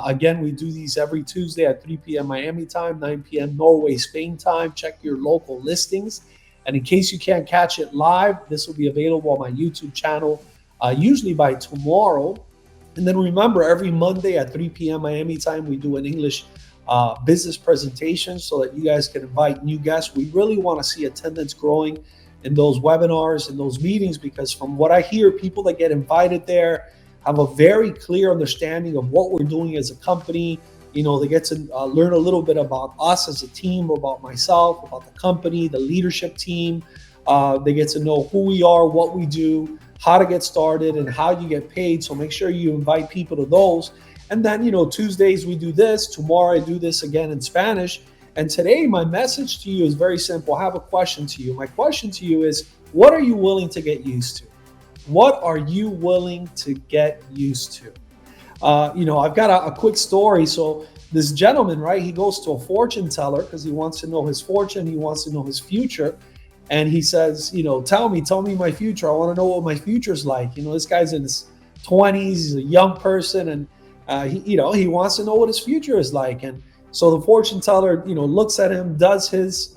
Again, we do these every Tuesday at 3 p.m. Miami time, 9 p.m. Norway, Spain time. Check your local listings. And in case you can't catch it live, this will be available on my YouTube channel, usually by tomorrow. And then remember, every Monday at 3 p.m. Miami time, we do an English business presentation so that you guys can invite new guests. We really want to see attendance growing in those webinars and those meetings, because from what I hear, people that get invited there have a very clear understanding of what we're doing as a company. They get to learn a little bit about us as a team, about myself, about the company, the leadership team. They get to know who we are, what we do, how to get started, and how you get paid. So make sure you invite people to those. And then, Tuesdays we do this. Tomorrow I do this again in Spanish. And today my message to you is very simple. I have a question to you. My question to you is, what are you willing to get used to? What are you willing to get used to? I've got a quick story. So this gentleman, right, he goes to a fortune teller because he wants to know his fortune. He wants to know his future. And he says, tell me my future. I want to know what my future's like. This guy's in his 20s. He's a young person. And, he wants to know what his future is like. And so the fortune teller, looks at him, does his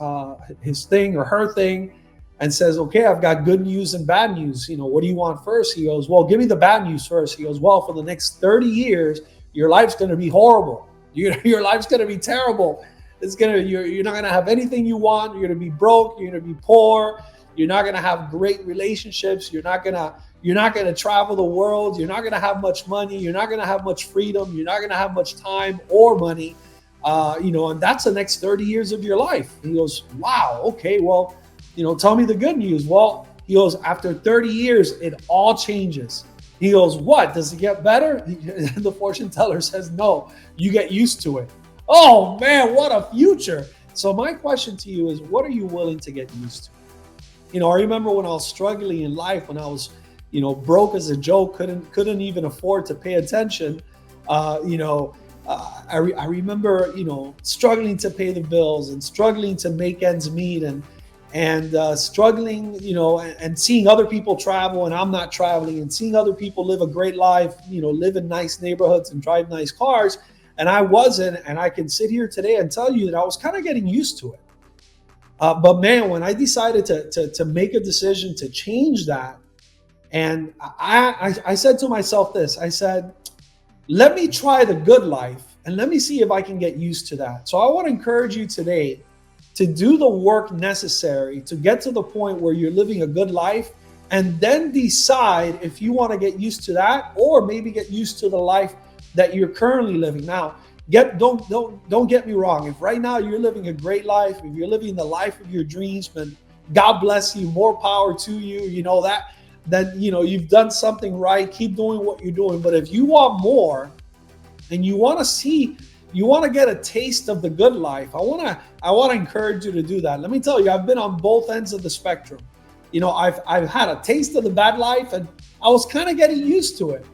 thing or her thing, and says, okay, I've got good news and bad news. What do you want first? He goes, well, give me the bad news first. He goes, well, for the next 30 years, your life's going to be horrible. Your life's going to be terrible. You're not going to have anything you want. You're going to be broke. You're going to be poor. You're not going to have great relationships. You're not going to travel the world. You're not going to have much money. You're not going to have much freedom. You're not going to have much time or money. And that's the next 30 years of your life. He goes, wow, okay, well, tell me the good news. Well, he goes, after 30 years, it all changes. He goes, what? Does it get better? The fortune teller says, no, you get used to it. Oh man, what a future. So my question to you is, what are you willing to get used to? I remember when I was struggling in life, when I was, broke as a joke, couldn't even afford to pay attention. I remember, struggling to pay the bills and struggling to make ends meet and struggling, and seeing other people travel and I'm not traveling, and seeing other people live a great life, live in nice neighborhoods and drive nice cars. And I wasn't, and I can sit here today and tell you that I was kind of getting used to it. But man, when I decided to make a decision to change that, and I said to myself this, I said, let me try the good life and let me see if I can get used to that. So I want to encourage you today to do the work necessary to get to the point where you're living a good life, and then decide if you want to get used to that, or maybe get used to the life that you're currently living now. Don't get me wrong. If right now you're living a great life, if you're living the life of your dreams, then God bless you, more power to you. Then you've done something right. Keep doing what you're doing. But if you want more and you want to get a taste of the good life, I want to encourage you to do that. Let me tell you, I've been on both ends of the spectrum. I've had a taste of the bad life, and I was kind of getting used to it.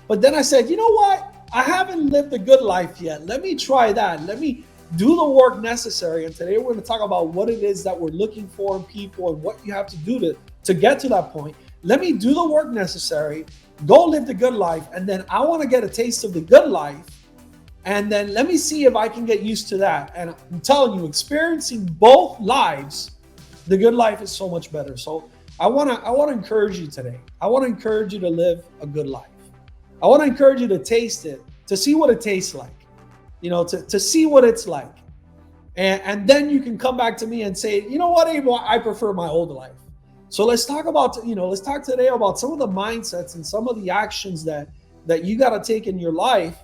But then I said, you know what? I haven't lived a good life yet. Let me try that. Let me do the work necessary. And today we're going to talk about what it is that we're looking for in people and what you have to do to get to that point. Let me do the work necessary, go live the good life, and then I want to get a taste of the good life. And then let me see if I can get used to that. And I'm telling you, experiencing both lives, the good life is so much better. So I want to encourage you today. I want to encourage you to live a good life. I want to encourage you to taste it, to see what it tastes like, to see what it's like. And then you can come back to me and say, you know what, Abel, I prefer my old life. So let's talk today about some of the mindsets and some of the actions that you got to take in your life,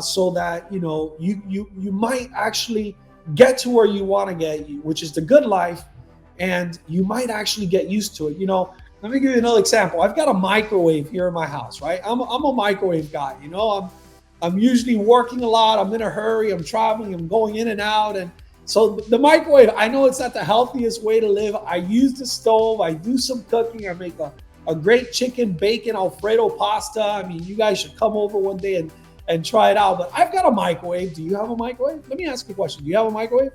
so that, you might actually get to where you want to get, which is the good life. And you might actually get used to it. Let me give you another example. I've got a microwave here in my house, right? I'm a microwave guy. I'm usually working a lot. I'm in a hurry. I'm traveling. I'm going in and out. And so the microwave, I know it's not the healthiest way to live. I use the stove. I do some cooking. I make a great chicken, bacon, Alfredo pasta. I mean, you guys should come over one day and try it out. But I've got a microwave. Do you have a microwave? Let me ask you a question. Do you have a microwave?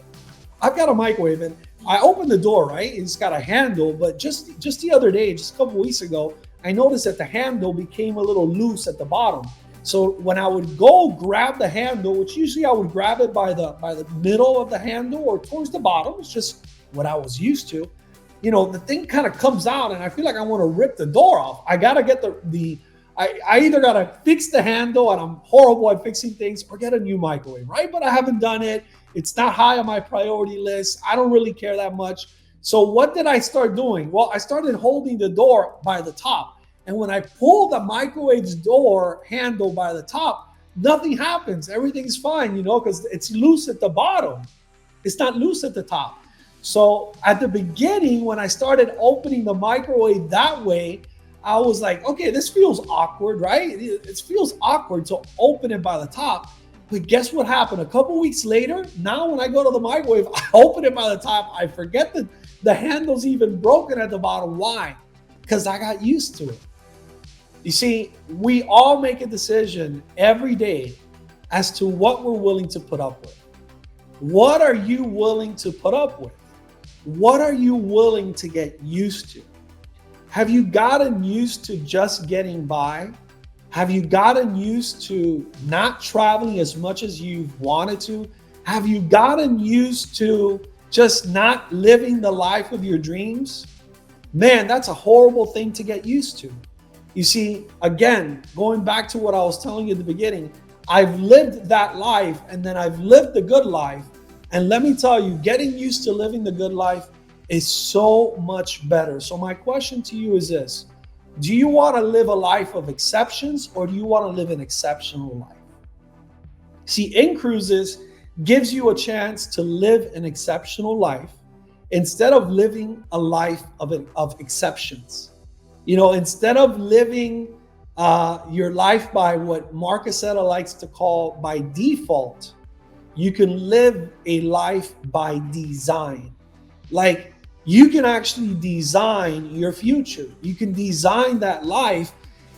I've got a microwave, and I opened the door, right? It's got a handle, but just the other day, just a couple weeks ago, I noticed that the handle became a little loose at the bottom. So when I would go grab the handle, which usually I would grab it by the middle of the handle or towards the bottom, it's just what I was used to. The thing kind of comes out, and I feel like I want to rip the door off. I gotta get I either gotta fix the handle, and I'm horrible at fixing things, or get a new microwave, right? But I haven't done it. It's not high on my priority list. I don't really care that much. So what did I start doing? Well, I started holding the door by the top. And when I pull the microwave's door handle by the top, nothing happens. Everything's fine, because it's loose at the bottom. It's not loose at the top. So at the beginning, when I started opening the microwave that way, I was like, okay, this feels awkward, right? It feels awkward to open it by the top. But guess what happened? A couple weeks later, now when I go to the microwave, I open it by the top. I forget that the handle's even broken at the bottom. Why? Because I got used to it. You see, we all make a decision every day as to what we're willing to put up with. What are you willing to put up with? What are you willing to get used to? Have you gotten used to just getting by? Have you gotten used to not traveling as much as you've wanted to? Have you gotten used to just not living the life of your dreams? Man, that's a horrible thing to get used to. You see, again, going back to what I was telling you at the beginning, I've lived that life, and then I've lived the good life. And let me tell you, getting used to living the good life is so much better. So my question to you is this: do you want to live a life of exceptions, or do you want to live an exceptional life? See, InCruises gives you a chance to live an exceptional life instead of living a life of exceptions. Instead of living your life by what Mark Aceta likes to call by default, you can live a life by design. Like, you can actually design your future. You can design that life.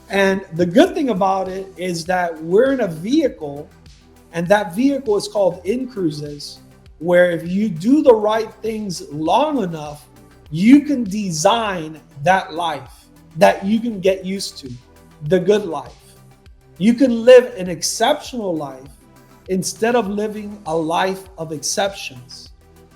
And the good thing about it is that we're in a vehicle, and that vehicle is called InCruises, where if you do the right things long enough, you can design that life that you can get used to, the good life. You can live an exceptional life instead of living a life of exceptions.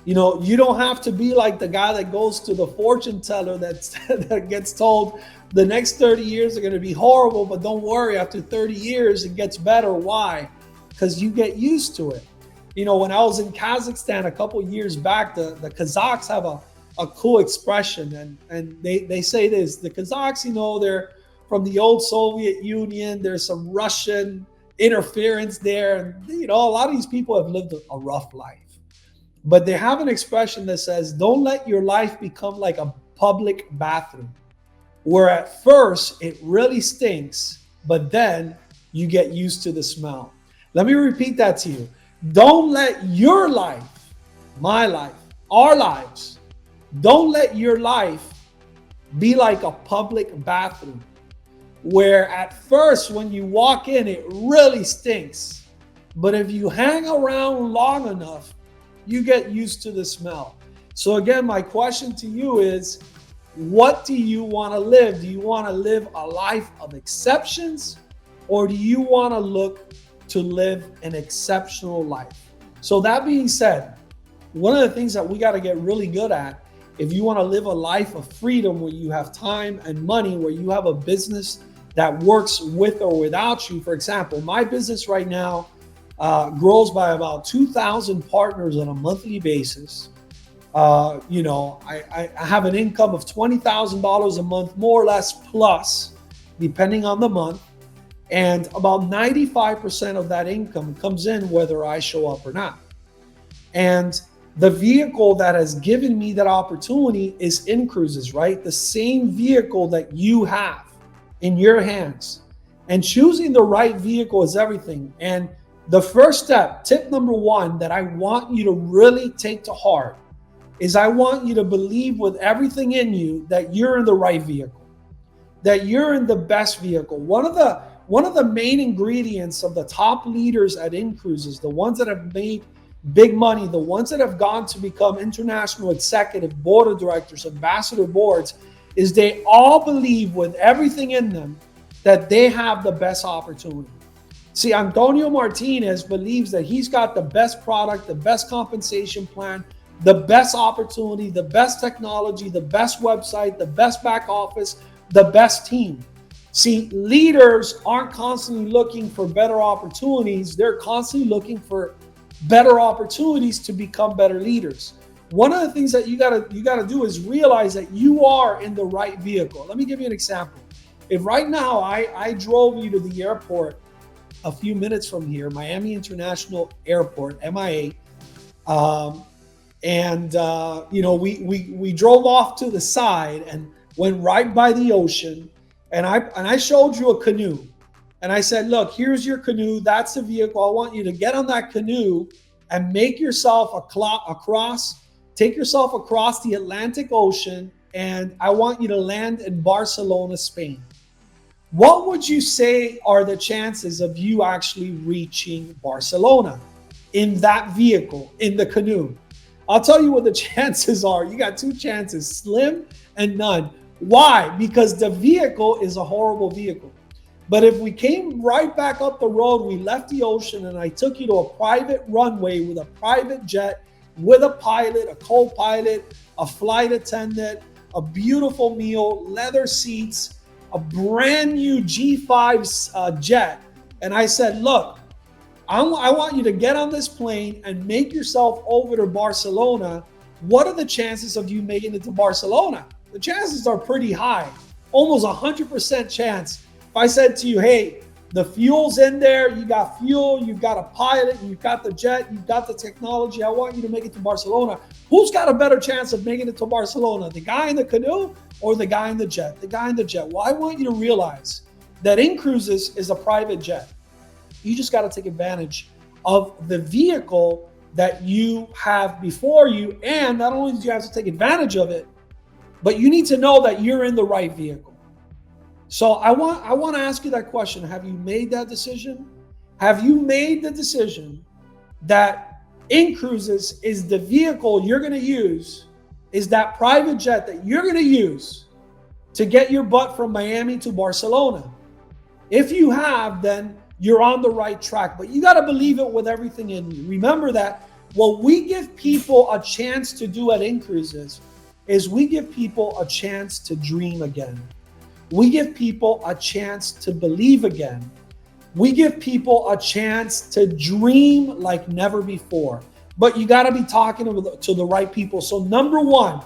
You don't have to be like the guy that goes to the fortune teller that gets told the next 30 years are going to be horrible, but don't worry, after 30 years it gets better. Why? Because you get used to it. When I was in Kazakhstan a couple years back, the Kazakhs have a cool expression, and they say this: the Kazakhs, they're from the old Soviet Union. There's some Russian interference there, and a lot of these people have lived a rough life. But they have an expression that says, don't let your life become like a public bathroom, where at first it really stinks, but then you get used to the smell. Let me repeat that to you. Don't let your life, my life, our lives, don't let your life be like a public bathroom, where at first when you walk in, it really stinks. But if you hang around long enough, you get used to the smell. So again, my question to you is, what do you want to live? Do you want to live a life of exceptions, or do you want to look to live an exceptional life? So that being said, one of the things that we got to get really good at, if you want to live a life of freedom where you have time and money, where you have a business that works with or without you. For example, my business right now grows by about 2,000 partners on a monthly basis. I have an income of $20,000 a month, more or less, plus, depending on the month. And about 95% of that income comes in whether I show up or not. And the vehicle that has given me that opportunity is InCruises, right? The same vehicle that you have in your hands. And choosing the right vehicle is everything. And the first step, tip number one, that I want you to really take to heart is I want you to believe with everything in you that you're in the right vehicle, that you're in the best vehicle. One of the main ingredients of the top leaders at InCruises, the ones that have made big money, the ones that have gone to become international executive board of directors, ambassador boards, is they all believe with everything in them that they have the best opportunity. See, Antonio Martinez believes that he's got the best product, the best compensation plan, the best opportunity, the best technology, the best website, the best back office, the best team. See, leaders aren't constantly looking for better opportunities. They're constantly looking for better opportunities to become better leaders. One of the things that you gotta do is realize that you are in the right vehicle. Let me give you an example. If right now I drove you to the airport a few minutes from here, Miami International Airport, MIA, um, and we drove off to the side and went right by the ocean, and I showed you a canoe, and I said, look, here's your canoe, that's the vehicle. I want you to get on that canoe and make yourself across, take yourself across the Atlantic Ocean, and I want you to land in Barcelona, Spain. What would you say are the chances of you actually reaching Barcelona in that vehicle, in the canoe? I'll tell you what the chances are. You got two chances, slim and none. Why? Because the vehicle is a horrible vehicle. But if we came right back up the road, we left the ocean, and I took you to a private runway with a private jet, with a pilot, a co-pilot, a flight attendant, a beautiful meal, leather seats, a brand new G5 jet. And I said, look, I want you to get on this plane and make yourself over to Barcelona. What are the chances of you making it to Barcelona? The chances are pretty high, almost 100% chance. If I said to you, hey, the fuel's in there, you got fuel, you've got a pilot, you've got the jet, you've got the technology, I want you to make it to Barcelona. Who's got a better chance of making it to Barcelona? The guy in the canoe or the guy in the jet? The guy in the jet. Well, I want you to realize that InCruises is a private jet. You just got to take advantage of the vehicle that you have before you. And not only do you have to take advantage of it, but you need to know that you're in the right vehicle. So I want to ask you that question. Have you made that decision? Have you made the decision that InCruises is the vehicle you're going to use, is that private jet that you're going to use to get your butt from Miami to Barcelona? If you have, then you're on the right track, but you got to believe it with everything in you. Remember that what we give people a chance to do at InCruises is we give people a chance to dream again. We give people a chance to believe again. We give people a chance to dream like never before. But you got to be talking to the right people. So number one,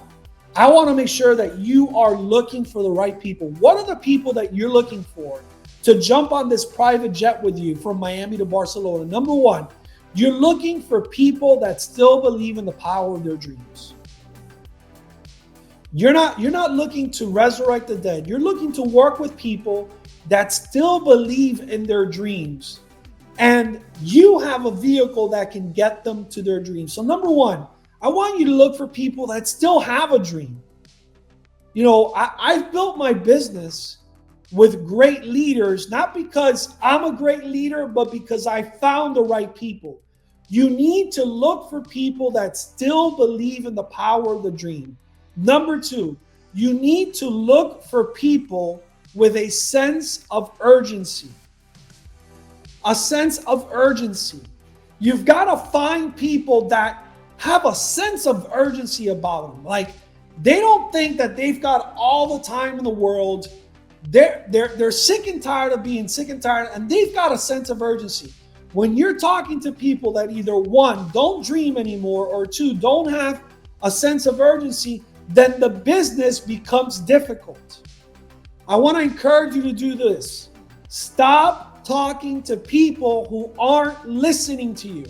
I want to make sure that you are looking for the right people. What are the people that you're looking for to jump on this private jet with you from Miami to Barcelona? Number one, you're looking for people that still believe in the power of their dreams. You're not looking to resurrect the dead. You're looking to work with people that still believe in their dreams. And you have a vehicle that can get them to their dreams. So number one, I want you to look for people that still have a dream. You know, I've built my business with great leaders, not because I'm a great leader, but because I found the right people. You need to look for people that still believe in the power of the dream. Number two, you need to look for people with a sense of urgency. A sense of urgency. You've got to find people that have a sense of urgency about them. Like, they don't think that they've got all the time in the world. They're sick and tired of being sick and tired, and they've got a sense of urgency. When you're talking to people that either one, don't dream anymore, or two, don't have a sense of urgency, then the business becomes difficult. I want to encourage you to do this. Stop talking to people who aren't listening to you.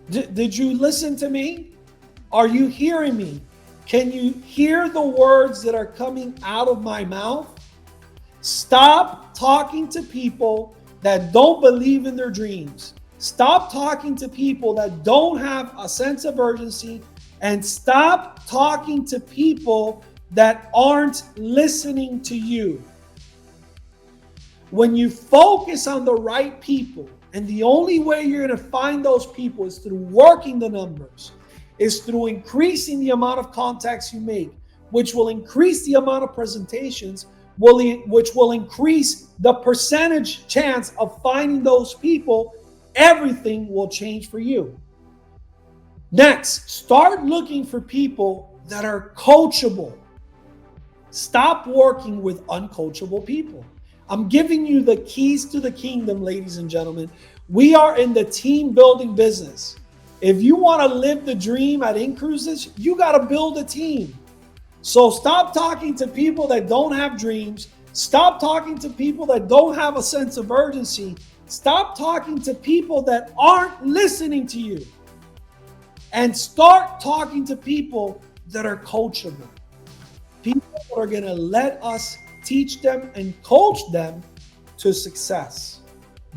Did you listen to me? Are you hearing me? Can you hear the words that are coming out of my mouth? Stop talking to people that don't believe in their dreams. Stop talking to people that don't have a sense of urgency, and stop talking to people that aren't listening to you. When you focus on the right people, and the only way you're going to find those people is through working the numbers, is through increasing the amount of contacts you make, which will increase the amount of presentations, which will increase the percentage chance of finding those people, everything will change for you. Next, start looking for people that are coachable. Stop working with uncoachable people. I'm giving you the keys to the kingdom, ladies and gentlemen. We are in the team building business. If you want to live the dream at InCruises, you got to build a team. So stop talking to people that don't have dreams. Stop talking to people that don't have a sense of urgency. Stop talking to people that aren't listening to you. And start talking to people that are coachable. People that are going to let us teach them and coach them to success.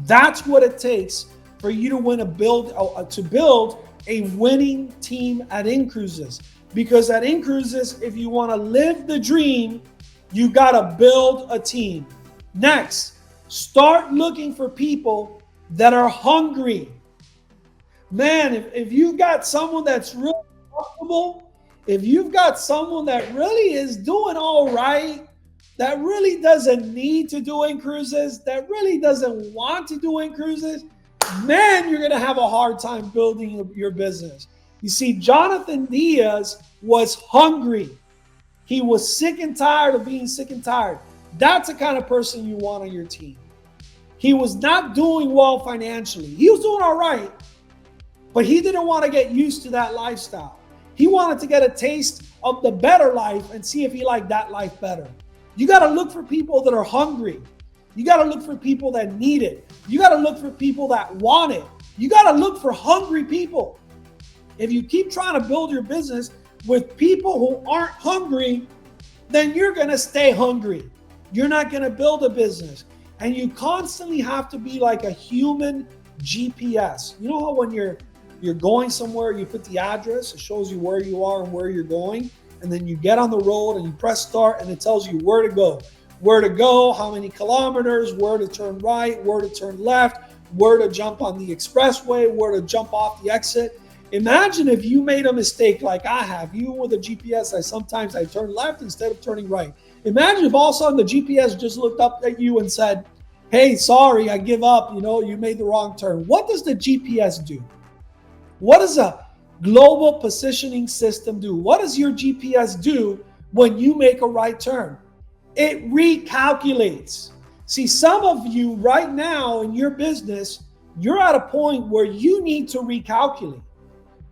That's what it takes for you to build a winning team at InCruises. Because at InCruises, if you want to live the dream, you got to build a team. Next, start looking for people that are hungry. Man, if you've got someone that's really comfortable, if you've got someone that really is doing all right, that really doesn't need to do InCruises, that really doesn't want to do InCruises, man, you're going to have a hard time building your business. You see, Jonathan Diaz was hungry. He was sick and tired of being sick and tired. That's the kind of person you want on your team. He was not doing well financially. He was doing all right, but he didn't want to get used to that lifestyle. He wanted to get a taste of the better life and see if he liked that life better. You got to look for people that are hungry. You got to look for people that need it. You got to look for people that want it. You got to look for hungry people. If you keep trying to build your business with people who aren't hungry, then you're going to stay hungry. You're not going to build a business. And you constantly have to be like a human GPS. You know how when you're going somewhere, you put the address, it shows you where you are and where you're going. And then you get on the road and you press start and it tells you where to go, how many kilometers, where to turn right, where to turn left, where to jump on the expressway, where to jump off the exit. Imagine if you made a mistake like I have. You with a GPS, sometimes I turn left instead of turning right. Imagine if all of a sudden the GPS just looked up at you and said, hey, sorry, I give up. You made the wrong turn. What does the GPS do? What does a global positioning system do? What does your GPS do when you make a right turn? It recalculates. See, some of you right now in your business, you're at a point where you need to recalculate.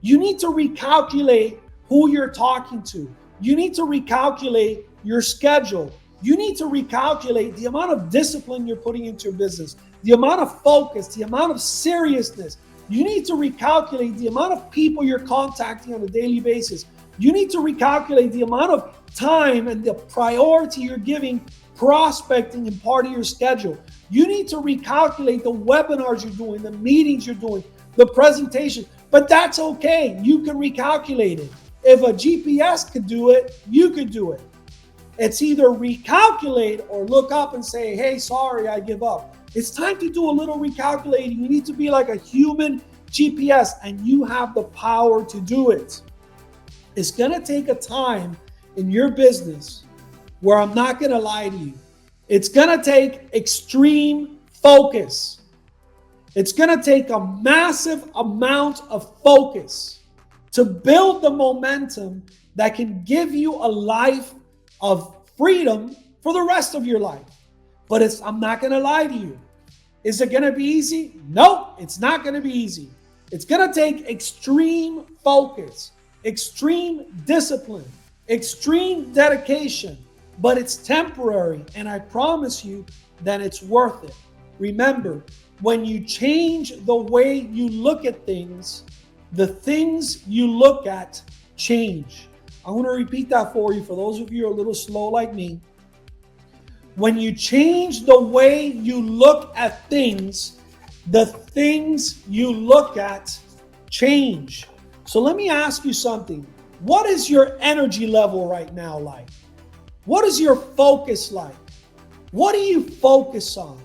You need to recalculate who you're talking to. You need to recalculate your schedule. You need to recalculate the amount of discipline you're putting into your business, the amount of focus, the amount of seriousness. You need to recalculate the amount of people you're contacting on a daily basis. You need to recalculate the amount of time and the priority you're giving prospecting in part of your schedule. You need to recalculate the webinars you're doing, the meetings you're doing, the presentation. But that's okay. You can recalculate it. If a GPS could do it, you could do it. It's either recalculate or look up and say, hey, sorry, I give up. It's time to do a little recalculating. You need to be like a human GPS, and you have the power to do it. It's going to take a time in your business where I'm not going to lie to you. It's going to take extreme focus. It's going to take a massive amount of focus to build the momentum that can give you a life of freedom for the rest of your life. But I'm not going to lie to you. Is it going to be easy? No, it's not going to be easy. It's going to take extreme focus, extreme discipline, extreme dedication, but it's temporary. And I promise you that it's worth it. Remember, when you change the way you look at things, the things you look at change. I'm going to repeat that for you. For those of you who are a little slow like me, when you change the way you look at things, the things you look at change. So let me ask you something. What is your energy level right now like? What is your focus like? What do you focus on?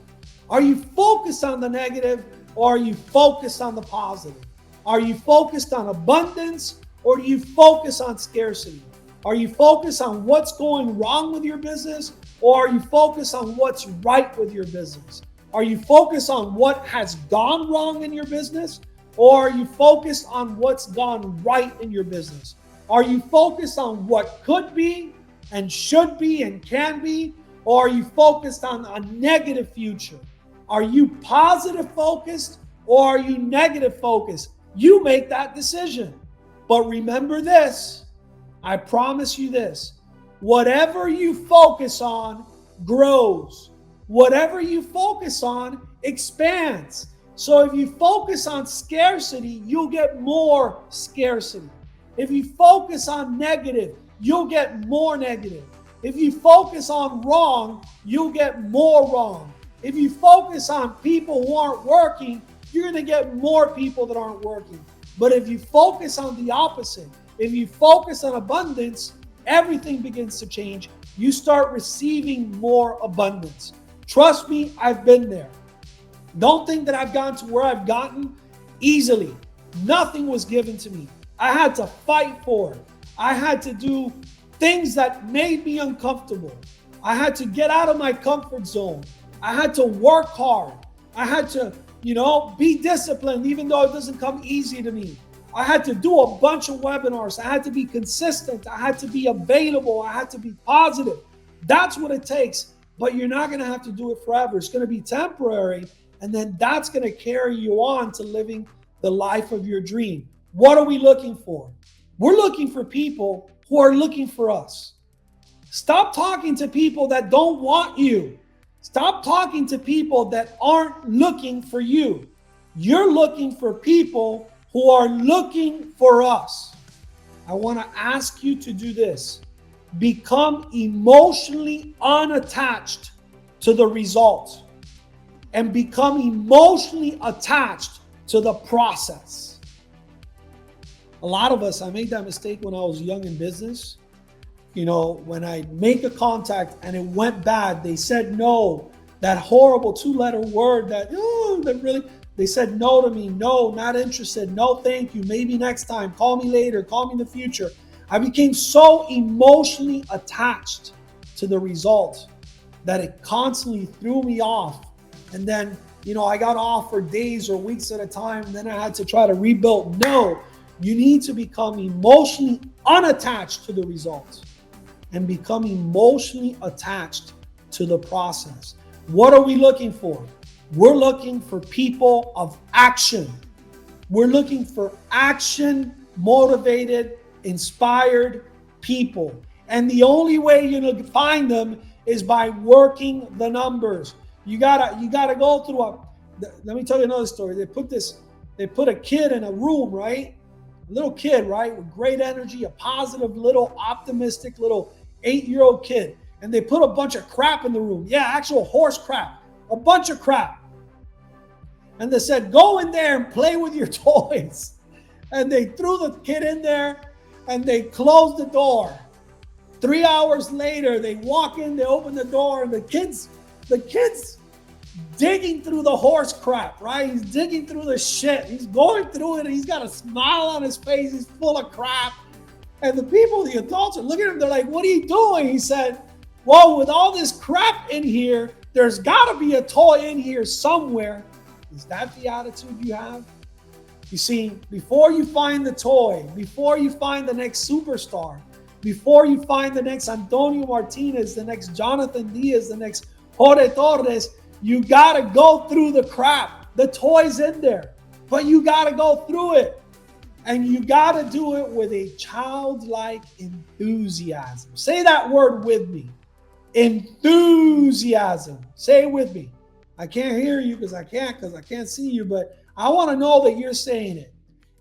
Are you focused on the negative, or are you focused on the positive? Are you focused on abundance, or do you focus on scarcity? Are you focused on what's going wrong with your business, or are you focused on what's right with your business? Are you focused on what has gone wrong in your business, or are you focused on what's gone right in your business? Are you focused on what could be and should be and can be, or are you focused on a negative future? Are you positive focused, or are you negative focused? You make that decision. But remember this, I promise you this, whatever you focus on grows. Whatever you focus on expands. So if you focus on scarcity, you'll get more scarcity. If you focus on negative, you'll get more negative. If you focus on wrong, you'll get more wrong. If you focus on people who aren't working, you're going to get more people that aren't working. But if you focus on the opposite, if you focus on abundance, everything begins to change. You start receiving more abundance. Trust me, I've been there. Don't think that I've gotten to where I've gotten easily. Nothing was given to me. I had to fight for it. I had to do things that made me uncomfortable. I had to get out of my comfort zone. I had to work hard. I had to, be disciplined, even though it doesn't come easy to me. I had to do a bunch of webinars. I had to be consistent. I had to be available. I had to be positive. That's what it takes. But you're not going to have to do it forever. It's going to be temporary. And then that's going to carry you on to living the life of your dream. What are we looking for? We're looking for people who are looking for us. Stop talking to people that don't want you. Stop talking to people that aren't looking for you. You're looking for people who are looking for us. I want to ask you to do this. Become emotionally unattached to the result and become emotionally attached to the process. A lot of us, I made that mistake when I was young in business. When I make a contact and it went bad, they said no, that horrible 2-letter word they said no to me. No, not interested. No, thank you. Maybe next time. Call me later. Call me in the future. I became so emotionally attached to the result that it constantly threw me off. And then, I got off for days or weeks at a time. And then I had to try to rebuild. No, you need to become emotionally unattached to the results and become emotionally attached to the process. What are we looking for? We're looking for people of action. We're looking for action, motivated, inspired people. And the only way you're going to find them is by working the numbers. You gotta go through let me tell you another story. They put a kid in a room, right? A little kid, right? With great energy, a positive, little optimistic, little 8-year-old kid. And they put a bunch of crap in the room. Yeah, actual horse crap. A bunch of crap. And they said, go in there and play with your toys. And they threw the kid in there and they closed the door. 3 hours later, they walk in, they open the door, and the kid's digging through the horse crap, right? He's digging through the shit. He's going through it, and he's got a smile on his face. He's full of crap. And the adults are looking at him. They're like, what are you doing? He said, well, with all this crap in here, there's got to be a toy in here somewhere. Is that the attitude you have? You see, before you find the toy, before you find the next superstar, before you find the next Antonio Martinez, the next Jonathan Diaz, the next Jorge Torres, you got to go through the crap. The toy's in there, but you got to go through it. And you got to do it with a childlike enthusiasm. Say that word with me. Enthusiasm. Say it with me. I can't hear you because I can't see you, but I want to know that you're saying it.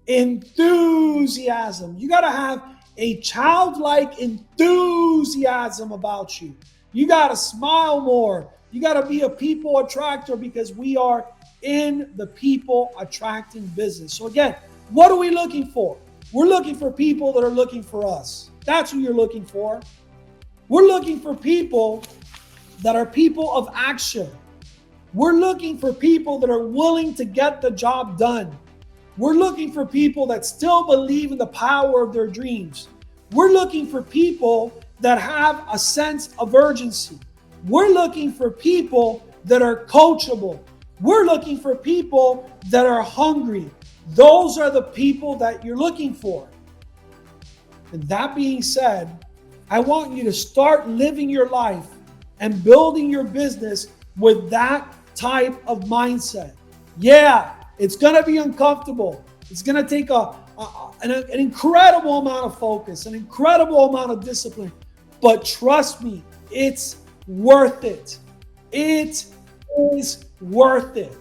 Enthusiasm. You got to have a childlike enthusiasm about you. You got to smile more. You got to be a people attractor because we are in the people attracting business. So again, what are we looking for? We're looking for people that are looking for us. That's who you're looking for. We're looking for people that are people of action. We're looking for people that are willing to get the job done. We're looking for people that still believe in the power of their dreams. We're looking for people that have a sense of urgency. We're looking for people that are coachable. We're looking for people that are hungry. Those are the people that you're looking for. And that being said, I want you to start living your life and building your business with that type of mindset. Yeah, it's going to be uncomfortable. It's going to take an incredible amount of focus, an incredible amount of discipline. But trust me, it's worth it. It is worth it.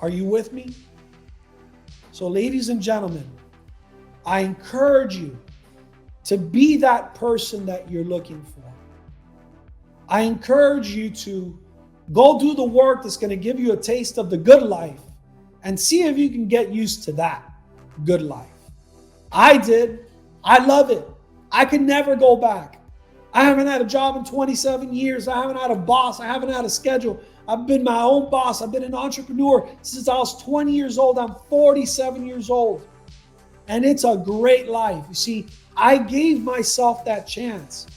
Are you with me? So, ladies and gentlemen, I encourage you to be that person that you're looking for. I encourage you to go do the work that's going to give you a taste of the good life and see if you can get used to that good life. I did. I love it. I can never go back. I haven't had a job in 27 years. I haven't had a boss. I haven't had a schedule. I've been my own boss. I've been an entrepreneur since I was 20 years old. I'm 47 years old. And it's a great life. You see, I gave myself that chance.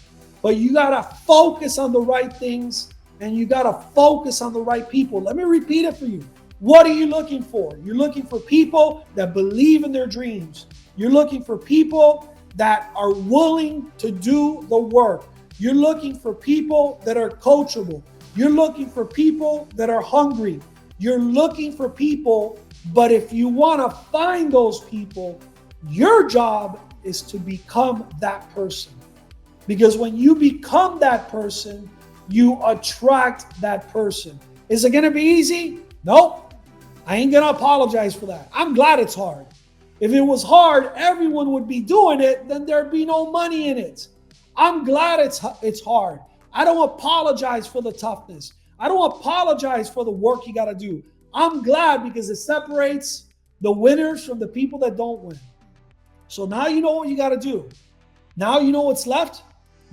But you got to focus on the right things and you got to focus on the right people. Let me repeat it for you. What are you looking for? You're looking for people that believe in their dreams. You're looking for people that are willing to do the work. You're looking for people that are coachable. You're looking for people that are hungry. You're looking for people, but if you want to find those people, your job is to become that person. Because when you become that person, you attract that person. Is it going to be easy? Nope. I ain't going to apologize for that. I'm glad it's hard. If it was hard, everyone would be doing it, then there'd be no money in it. I'm glad it's hard. I don't apologize for the toughness. I don't apologize for the work you got to do. I'm glad because it separates the winners from the people that don't win. So now you know what you got to do. Now you know what's left.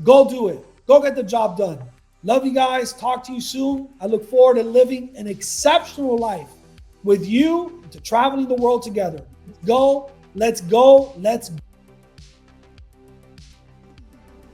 Go do it. Go get the job done. Love you guys. Talk to you soon. I look forward to living an exceptional life with you, to traveling the world together. Let's go. Let's go. Let's go.